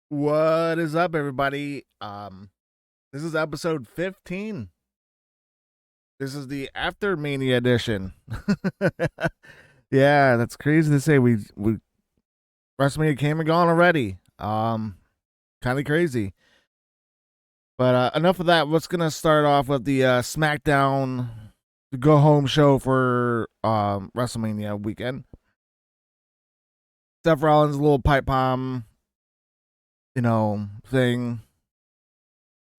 What is up, everybody? This is episode 15. This is the After Mania edition. Yeah, that's crazy to say. We WrestleMania came and gone already. Kind of crazy. But enough of that. Let's gonna start off with the SmackDown go home show for WrestleMania weekend. Seth Rollins' little pipe bomb, thing,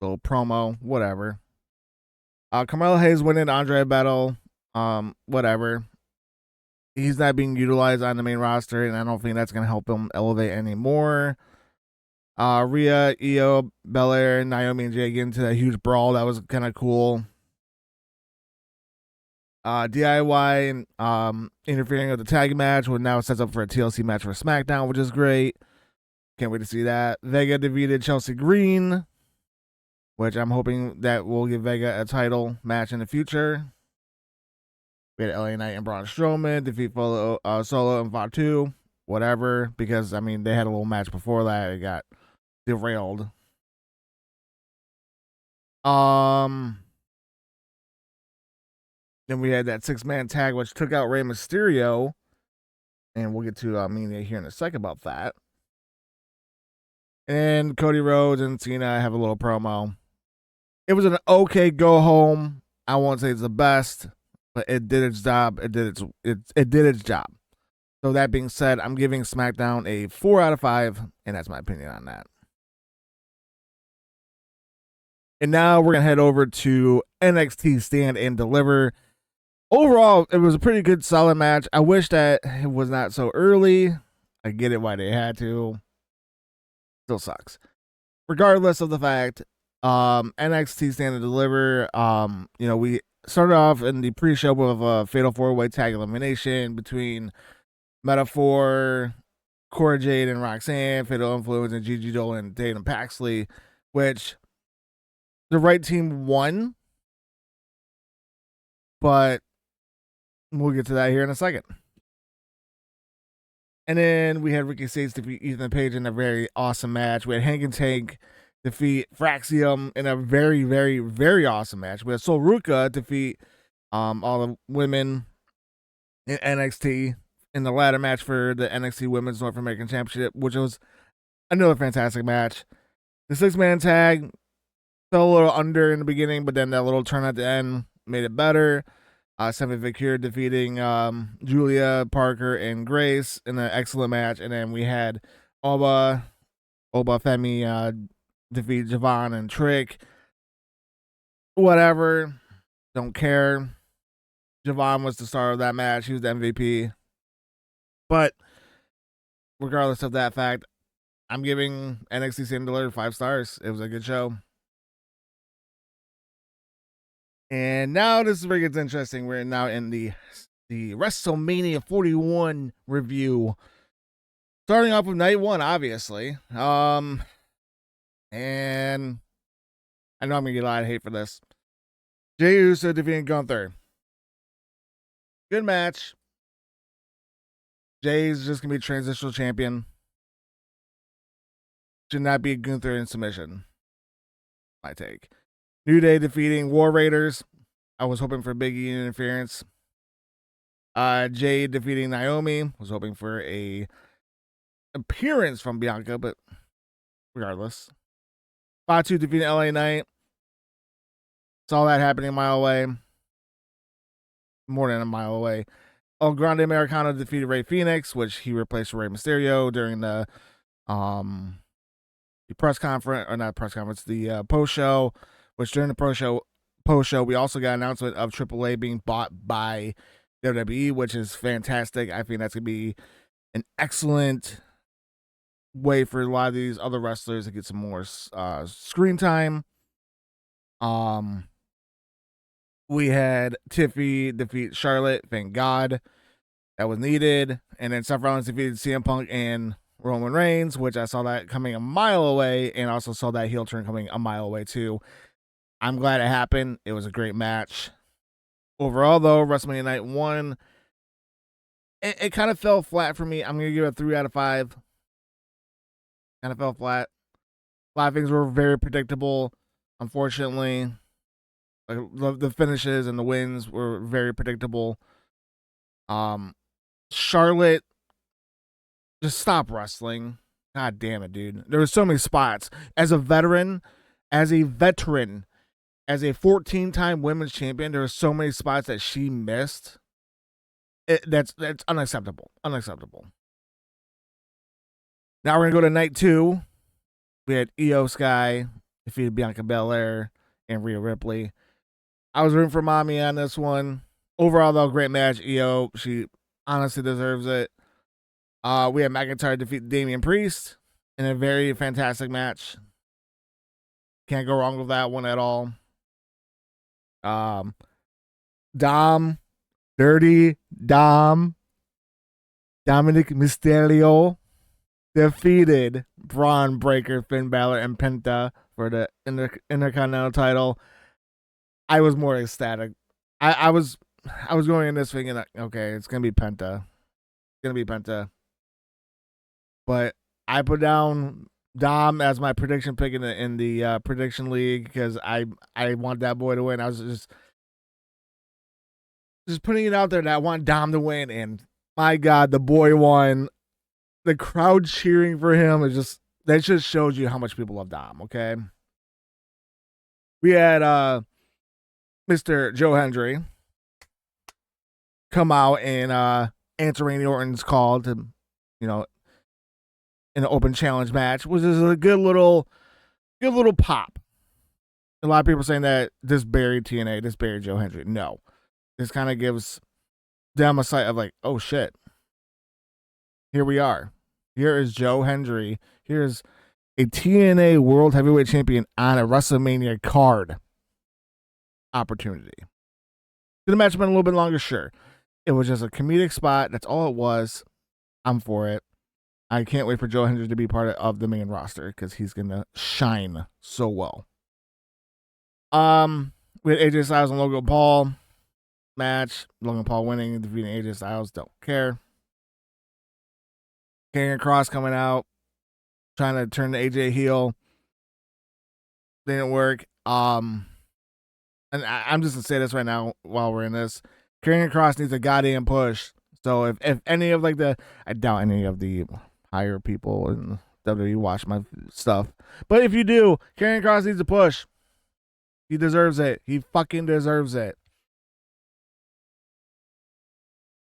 little promo, whatever. Carmelo Hayes winning Andre Battle. Whatever. He's not being utilized on the main roster, and I don't think that's gonna help him elevate anymore. Rhea, Io, Belair, Naomi, and Jay get into that huge brawl. That was kind of cool. DIY and interfering with the tag match, which now sets up for a TLC match for SmackDown, which is great. Can't wait to see that. Vega defeated Chelsea Green, which I'm hoping that will give Vega a title match in the future. We had LA Knight and Braun Strowman defeat Solo and Fatu, whatever, because, they had a little match before that. It got derailed. Then we had that 6-man tag, which took out Rey Mysterio, and we'll get to Mania here in a second about that. And Cody Rhodes and Cena have a little promo. It was an okay go home. I won't say it's the best, but it did its job. It did its job. So that being said, I'm giving SmackDown a 4 out of 5, and that's my opinion on that. And now we're gonna head over to NXT Stand and Deliver. Overall, it was a pretty good, solid match. I wish that it was not so early. I get it why they had to. Still sucks. Regardless of the fact, NXT Stand and Deliver. We started off in the pre-show with a fatal 4-way tag elimination between Metaphor, Cora Jade and Roxanne, Fatal Influence, and Gigi Dolan and Tatum Paxley, which the right team won, but we'll get to that here in a second. And then we had Ricky Starks defeat Ethan Page in a very awesome match. We had Hank and Tank defeat Fraxium in a very, very, very awesome match. We had Sol Ruka defeat all the women in NXT in the ladder match for the NXT Women's North American Championship, which was another fantastic match. The 6-man tag fell a little under in the beginning, but then that little turn at the end made it better. Sammy Vicur defeating Julia, Parker, and Grace in an excellent match. And then we had Oba Femi defeat Javon and Trick. Whatever. Don't care. Javon was the star of that match. He was the MVP. But regardless of that fact, I'm giving NXT Stand and Deliver 5 stars. It was a good show. And now this is where it gets interesting. We're now in the WrestleMania 41 review. Starting off with night 1, obviously. And I know I'm gonna get a lot of hate for this. Jey Uso defeating Gunther. Good match. Jay's just gonna be transitional champion. Should not be Gunther in submission. My take. New Day defeating War Raiders. I was hoping for Big E interference. Jade defeating Naomi. Was hoping for a appearance from Bianca, but regardless. Fatu defeating LA Knight. Saw that happening a mile away. More than a mile away. El Grande Americano defeated Rey Fenix, which he replaced Rey Mysterio during the press conference, or not press conference, the post show. Which during the post show, we also got an announcement of AAA being bought by WWE, which is fantastic. I think that's gonna be an excellent way for a lot of these other wrestlers to get some more screen time. We had Tiffy defeat Charlotte. Thank God that was needed. And then Seth Rollins defeated CM Punk and Roman Reigns, which I saw that coming a mile away, and also saw that heel turn coming a mile away too. I'm glad it happened. It was a great match. Overall, though, WrestleMania Night 1, it kind of fell flat for me. I'm going to give it a 3 out of 5. Kind of fell flat. A lot of things were very predictable. Unfortunately, like the finishes and the wins were very predictable. Charlotte, just stop wrestling. God damn it, dude. There were so many spots. As a veteran, as a 14-time women's champion, there were so many spots that she missed. That's unacceptable. Unacceptable. Now we're gonna go to night 2. We had Io Sky defeated Bianca Belair and Rhea Ripley. I was rooting for Mommy on this one. Overall, though, great match. Io, she honestly deserves it. We had McIntyre defeat Damian Priest in a very fantastic match. Can't go wrong with that one at all. Dom, Dirty Dom, Dominic Mysterio defeated Braun Breaker, Finn Balor, and Penta for the Intercontinental title. I was more ecstatic. I was going in this thinking that, okay, it's gonna be Penta. It's gonna be Penta. But I put down Dom as my prediction pick in the prediction league because I want that boy to win. I was just putting it out there that I want Dom to win, and my God, the boy won. The crowd cheering for him that just shows you how much people love Dom. Okay, we had Mr. Joe Hendry come out and answer Randy Orton's call to, in an open challenge match, which is a good little pop. A lot of people saying that this buried TNA, this buried Joe Hendry. No, this kind of gives them a sight of like, oh shit, here we are. Here is Joe Hendry. Here's a TNA World Heavyweight Champion on a WrestleMania card opportunity. Could the match have been a little bit longer? Sure. It was just a comedic spot. That's all it was. I'm for it. I can't wait for Joe Hendry to be part of the main roster because he's going to shine so well. We had AJ Styles and Logan Paul match. Logan Paul winning, defeating AJ Styles. Don't care. Karrion Kross coming out, trying to turn the AJ heel. Didn't work. And I'm just going to say this right now while we're in this. Karrion Kross needs a goddamn push. So if any of I doubt any of the higher people in WWE watch my stuff. But if you do, Karrion Kross needs a push. He deserves it. He fucking deserves it.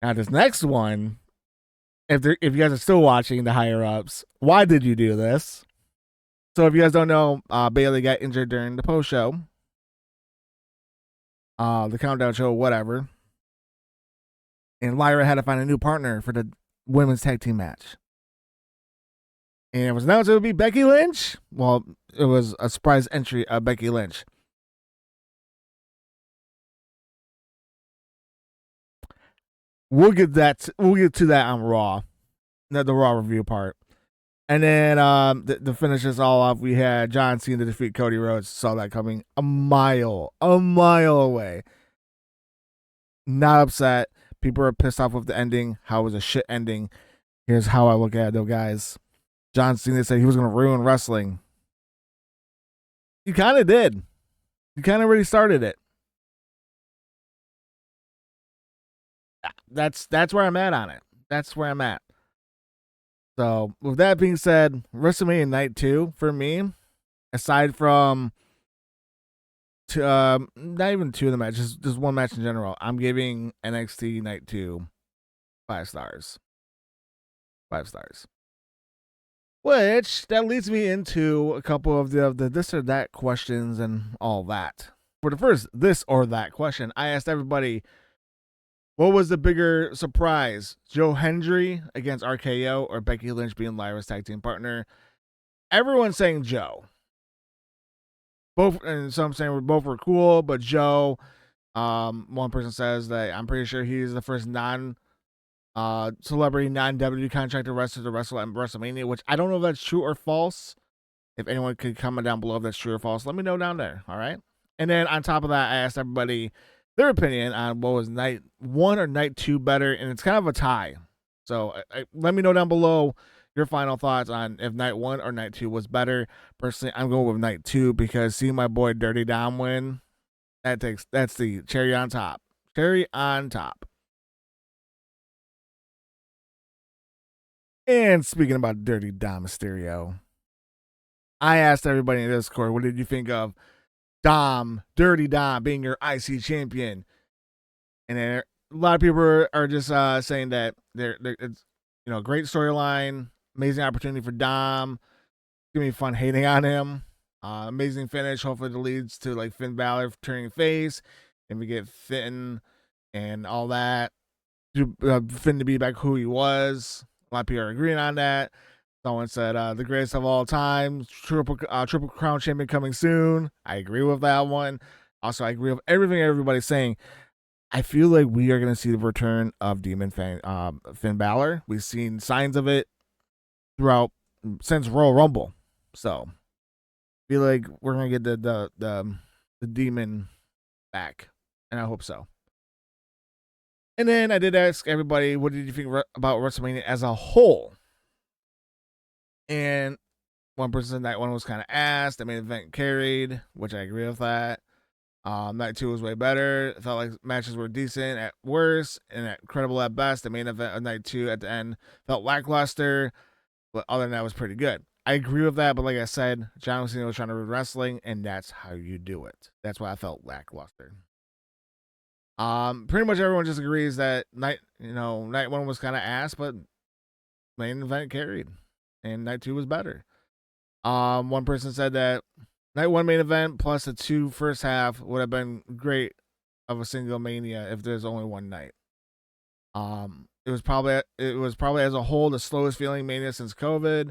Now this next one, if you guys are still watching the higher ups, why did you do this? So if you guys don't know, Bayley got injured during the post show, the countdown show, whatever, and Lyra had to find a new partner for the women's tag team match. And it was announced it would be Becky Lynch. Well, it was a surprise entry of Becky Lynch. We'll get to that on Raw, not the Raw review part. And then the finishes all off. We had John Cena defeat Cody Rhodes. Saw that coming a mile away. Not upset. People are pissed off with the ending. How it was a shit ending. Here's how I look at it, though, guys. John Cena said he was going to ruin wrestling. He kind of did. He kind of already started it. That's where I'm at on it. That's where I'm at. So, with that being said, WrestleMania Night 2, for me, aside from not even 2 of the matches, just one match in general, I'm giving NXT Night 2 5 stars. 5 stars. Which, that leads me into a couple of the this or that questions and all that. For the first this or that question, I asked everybody, what was the bigger surprise? Joe Hendry against RKO or Becky Lynch being Lyra's tag team partner? Everyone's saying Joe. Both, and some saying both were cool, but Joe, one person says that I'm pretty sure he's the first celebrity, non-WWE contracted wrestler to wrestle at WrestleMania, which I don't know if that's true or false. If anyone could comment down below if that's true or false, let me know down there, all right? And then on top of that, I asked everybody their opinion on what was Night 1 or Night 2 better, and it's kind of a tie. So let me know down below Your final thoughts on if night 1 or night 2 was better? Personally, I'm going with night 2 because seeing my boy Dirty Dom win, that's the cherry on top. Cherry on top. And speaking about Dirty Dom Mysterio, I asked everybody in Discord, what did you think of Dirty Dom being your IC champion? And a lot of people are just saying that it's great storyline, amazing opportunity for Dom. It's gonna be fun hating on him. Amazing finish. Hopefully, it leads to like Finn Balor turning face, and we get Finn and all that. Finn to be back who he was. A lot of people are agreeing on that. Someone said the greatest of all time, triple crown champion coming soon. I agree with that one. Also, I agree with everything everybody's saying. I feel like we are going to see the return of Finn Balor. We've seen signs of it throughout since Royal Rumble, so I feel like we're going to get the demon back, and I hope so. And then I did ask everybody, what did you think about WrestleMania as a whole? And one person said that one was kind of ass. The main event carried, which I agree with that. Night 2 was way better. It felt like matches were decent at worst and incredible at best. The main event of night 2 at the end felt lackluster, but other than that, was pretty good. I agree with that, but like I said, John Cena was trying to do wrestling, and that's how you do it. That's why I felt lackluster. Pretty much everyone just agrees that night 1 was kind of ass, but main event carried, and night 2 was better. One person said that night 1 main event plus the 2 first half would have been great of a single Mania if there's only one night. It was probably as a whole the slowest feeling Mania since COVID.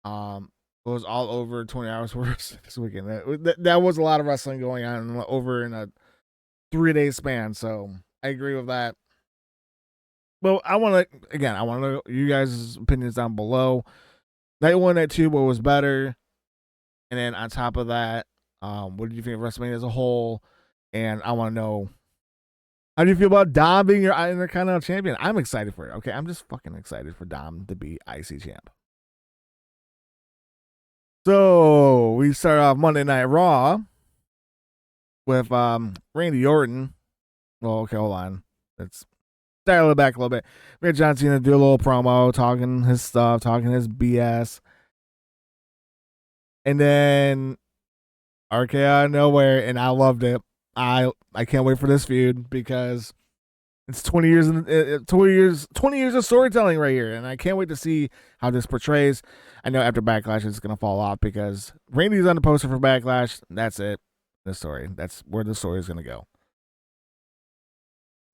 It was all over 20 hours worth this weekend. That was a lot of wrestling going on over in a 3-day span, so I agree with that. But I want to know you guys' opinions down below. Night 1, night 2, what was better? And then on top of that, what did you think of WrestleMania as a whole? And I want to know, how do you feel about Dom being your Intercontinental Champion? I'm excited for it. Okay, I'm just fucking excited for Dom to be IC champ. So we start off Monday Night Raw with Randy Orton. Well, okay, hold on. Let's dial it back a little bit. We had John Cena do a little promo, talking his stuff, talking his BS. And then RK out of nowhere, and I loved it. I can't wait for this feud because it's 20 years of storytelling right here, and I can't wait to see how this portrays. I know after Backlash it's gonna fall off because Randy's on the poster for Backlash. That's it. The story. That's where the story is gonna go.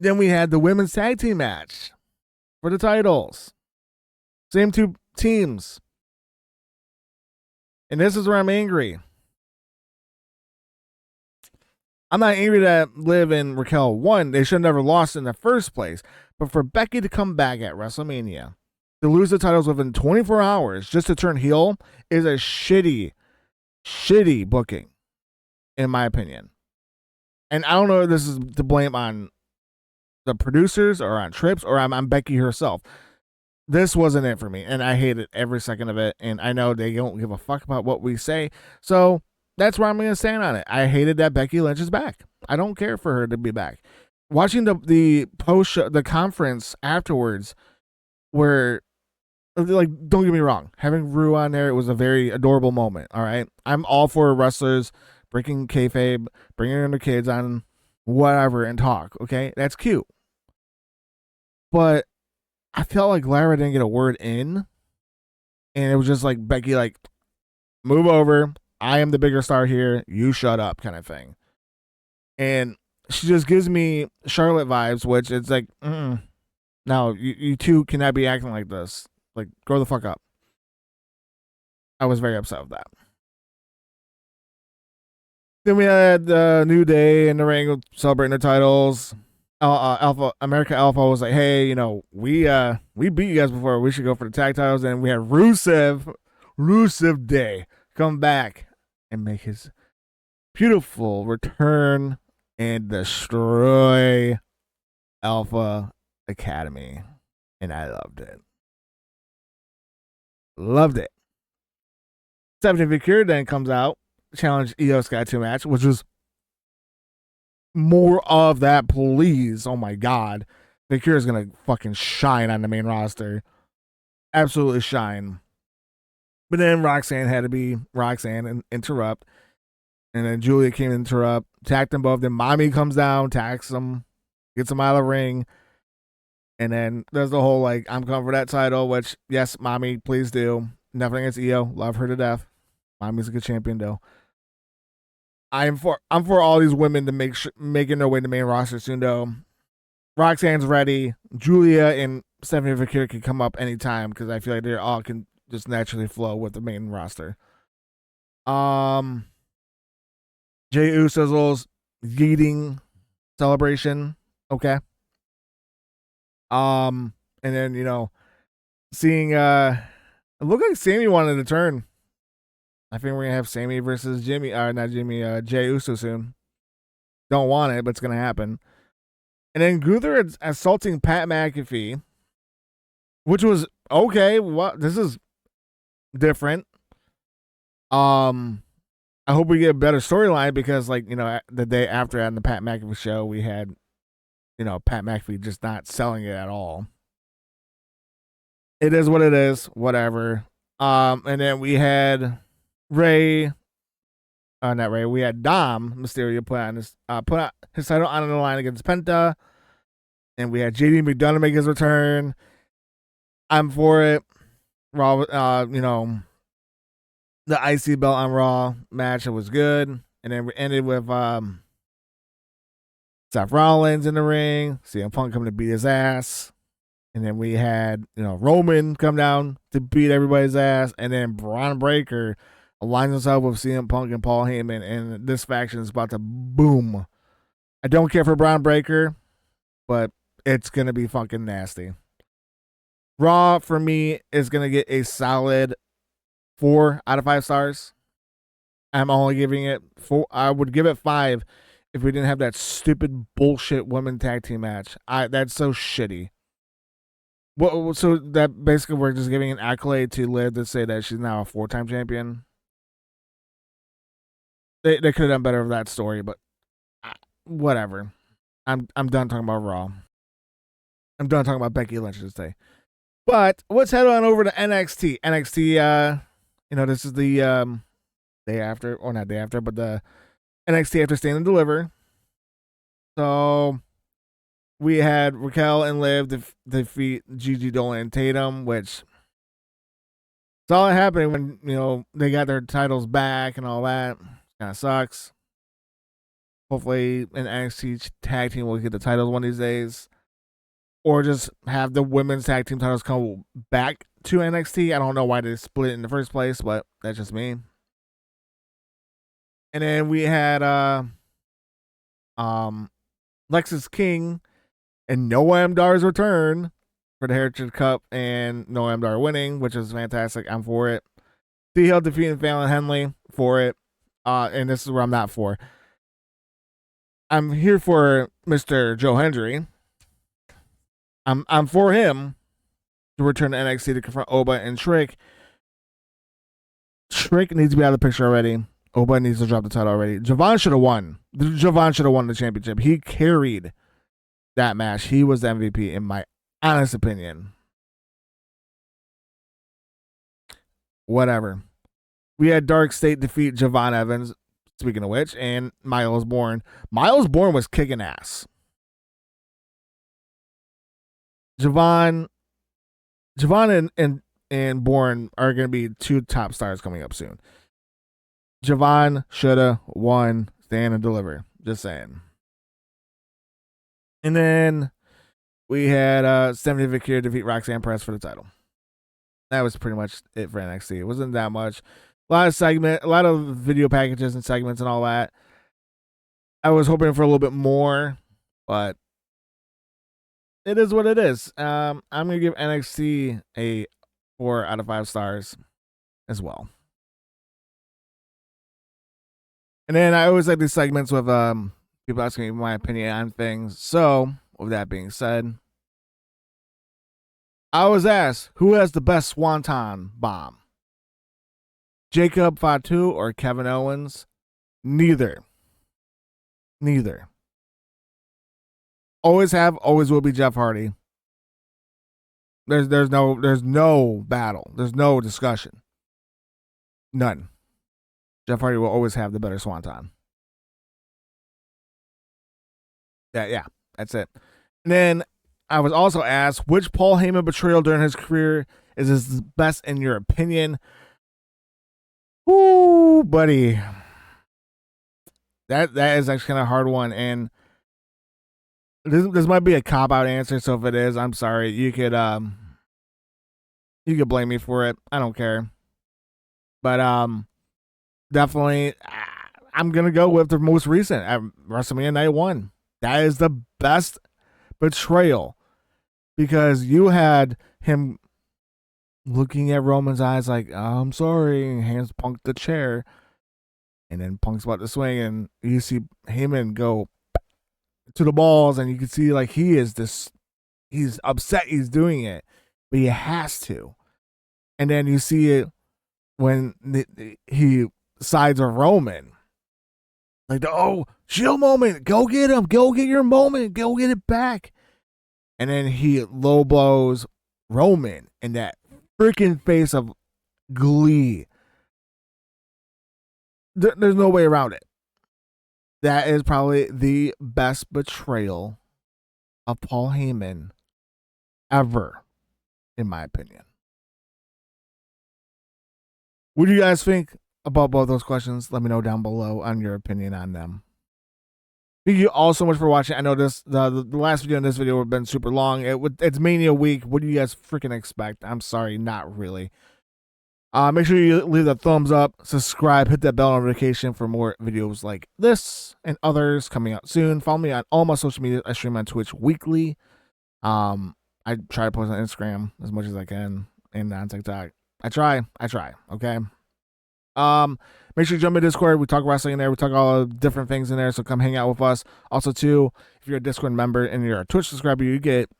Then we had the women's tag team match for the titles. Same 2 teams. And this is where I'm angry. I'm not angry that Liv and Raquel won. They should have never lost in the first place. But for Becky to come back at WrestleMania, to lose the titles within 24 hours just to turn heel is a shitty booking, in my opinion. And I don't know if this is to blame on the producers or on Trips or on Becky herself. This wasn't it for me, and I hated every second of it. And I know they don't give a fuck about what we say, so that's where I'm going to stand on it. I hated that Becky Lynch is back. I don't care for her to be back. Watching the post show, the conference afterwards, where, like, don't get me wrong, having Rue on there, it was a very adorable moment. All right, I'm all for wrestlers breaking kayfabe, bringing their kids on, whatever, and talk. Okay, that's cute. But I felt like Lara didn't get a word in, and it was just like Becky, like, move over. I am the bigger star here. You shut up, kind of thing. And she just gives me Charlotte vibes, which it's like, no, you two cannot be acting like this. Like, grow the fuck up. I was very upset with that. Then we had New Day in the ring celebrating their titles. America Alpha was like, hey, we beat you guys before. We should go for the tag titles. And we had Rusev Day come back and make his beautiful return and destroy Alpha Academy. And I loved it. Loved it. Stephanie Vicure then comes out, challenged Io Sky 2 match, which was more of that, please. Oh my god. Vicure is gonna fucking shine on the main roster. Absolutely shine. But then Roxanne had to be Roxanne and interrupt. And then Julia came to interrupt, tacked them both. Then Mommy comes down, tacks them, gets them out of the ring. And then there's the whole like, I'm coming for that title, which, yes, Mommy, please do. Nothing against Io. Love her to death. Mommy's a good champion, though. I'm for all these women to making their way to the main roster soon, though. Roxanne's ready. Julia and Stephanie Vicure can come up anytime because I feel like they all can just naturally flow with the main roster. Jey Uso's little yeeting celebration. Okay. And then, seeing it looked like Sammy wanted to turn. I think we're gonna have Sammy versus Jimmy, not Jimmy, Jey Uso soon. Don't want it, but it's gonna happen. And then Gunther assaulting Pat McAfee, which was okay. What, this is different. I hope we get a better storyline because, like, the day after on the Pat McAfee show, we had, Pat McAfee just not selling it at all. It is what it is. Whatever. And then we had Ray. Not Ray. We had Dom Mysterio put out his title on the line against Penta, and we had JD McDonough make his return. I'm for it. Raw. The IC belt on Raw match, it was good. And then we ended with Seth Rollins in the ring, CM Punk coming to beat his ass. And then we had, Roman come down to beat everybody's ass. And then Braun Breaker aligns himself with CM Punk and Paul Heyman. And this faction is about to boom. I don't care for Braun Breaker, but it's going to be fucking nasty. Raw, for me, is going to get a solid 4 out of 5 stars. I'm only giving it 4. I would give it 5 if we didn't have that stupid bullshit women tag team match. That's so shitty. Well, so that basically we're just giving an accolade to Liv to say that she's now a 4-time champion. They could have done better with that story, but whatever. I'm done talking about Raw. I'm done talking about Becky Lynch today. But let's head on over to NXT. NXT, this is the day after, or not day after, but the NXT after Stand and Deliver. So we had Raquel and Liv defeat Gigi Dolan and Tatum, which saw it happening when, they got their titles back and all that. Kind of sucks. Hopefully an NXT tag team will get the titles one of these days. Or just have the women's tag team titles come back to NXT. I don't know why they split it in the first place, but that's just me. And then we had Lexis King and Noam Dar's return for the Heritage Cup, and Noam Dar winning, which is fantastic. I'm for it. T-Hill defeating Fallon Henley, for it. And this is where I'm not for. I'm here for Mr. Joe Hendry. I'm for him to return to NXT to confront Oba and Trick. Trick needs to be out of the picture already. Oba needs to drop the title already. Javon should have won. Javon should have won the championship. He carried that match. He was the MVP in my honest opinion. Whatever. We had Dark State defeat Javon Evans, speaking of which, and Miles Bourne. Miles Bourne was kicking ass. Javon and Bourne are going to be 2 top stars coming up soon. Javon shoulda won Stand and Deliver. Just saying. And then we had Stephanie Vicure defeat Roxanne Perez for the title. That was pretty much it for NXT. It wasn't that much. A lot of video packages and segments and all that. I was hoping for a little bit more, but it is what it is. I'm gonna give NXT a 4 out of 5 stars as well. And then I always like these segments with people asking me my opinion on things. So with that being said, I was asked, who has the best Swanton bomb? Jacob Fatu or Kevin Owens? Neither. Always have, always will be Jeff Hardy. There's no battle. There's no discussion. None. Jeff Hardy will always have the better Swanton. Yeah, that's it. And then I was also asked, which Paul Heyman betrayal during his career is his best in your opinion? Ooh, buddy. That is actually kind of a hard one, and this might be a cop-out answer, so if it is, I'm sorry. You could blame me for it. I don't care. But definitely I'm gonna go with the most recent at WrestleMania Night 1. That is the best betrayal, because you had him looking at Roman's eyes like, oh, I'm sorry, and hands Punk the chair, and then Punk's about to swing, and you see Heyman go to the balls, and you can see like he's upset he's doing it, but he has to. And then you see it when he sides with Roman, like, oh, chill moment, go get him, go get your moment, go get it back. And then he low blows Roman in that freaking face of glee. There's no way around it. That is probably the best betrayal of Paul Heyman ever, in my opinion. What do you guys think about both those questions? Let me know down below on your opinion on them. Thank you all so much for watching. I know the last video and this video have been super long. It's Mania week. What do you guys freaking expect? I'm sorry, not really. Make sure you leave a thumbs up, subscribe, hit that bell notification for more videos like this and others coming out soon. Follow me on all my social media. I stream on Twitch weekly. I try to post on Instagram as much as I can and on TikTok. I try. Okay. Make sure you jump in Discord. We talk wrestling in there. We talk all the different things in there. So come hang out with us. Also, too, if you're a Discord member and you're a Twitch subscriber, you get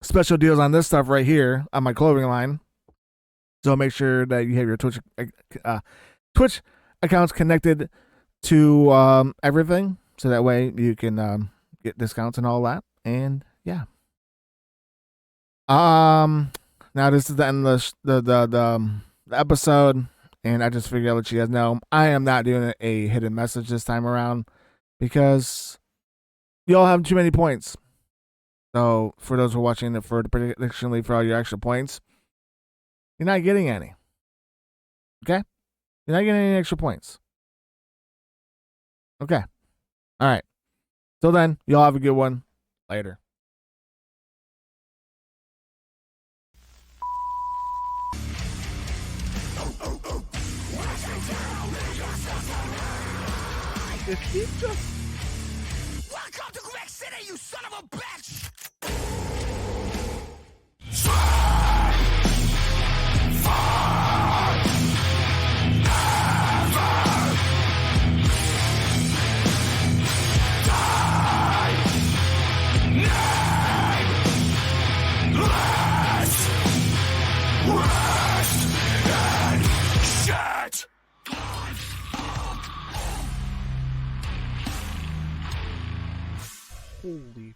special deals on this stuff right here on my clothing line. So make sure that you have your Twitch accounts connected to everything, so that way you can get discounts and all that. And yeah. Now this is the end of the episode, and I just figured I'd let you guys know I am not doing a hidden message this time around because y'all have too many points. So for those who are watching it for the prediction league for all your extra points, you're not getting any. Okay? You're not getting any extra points. Okay. All right. Till then, y'all have a good one. Later. If he just... Welcome to Quebec City, you son of a bitch! Holy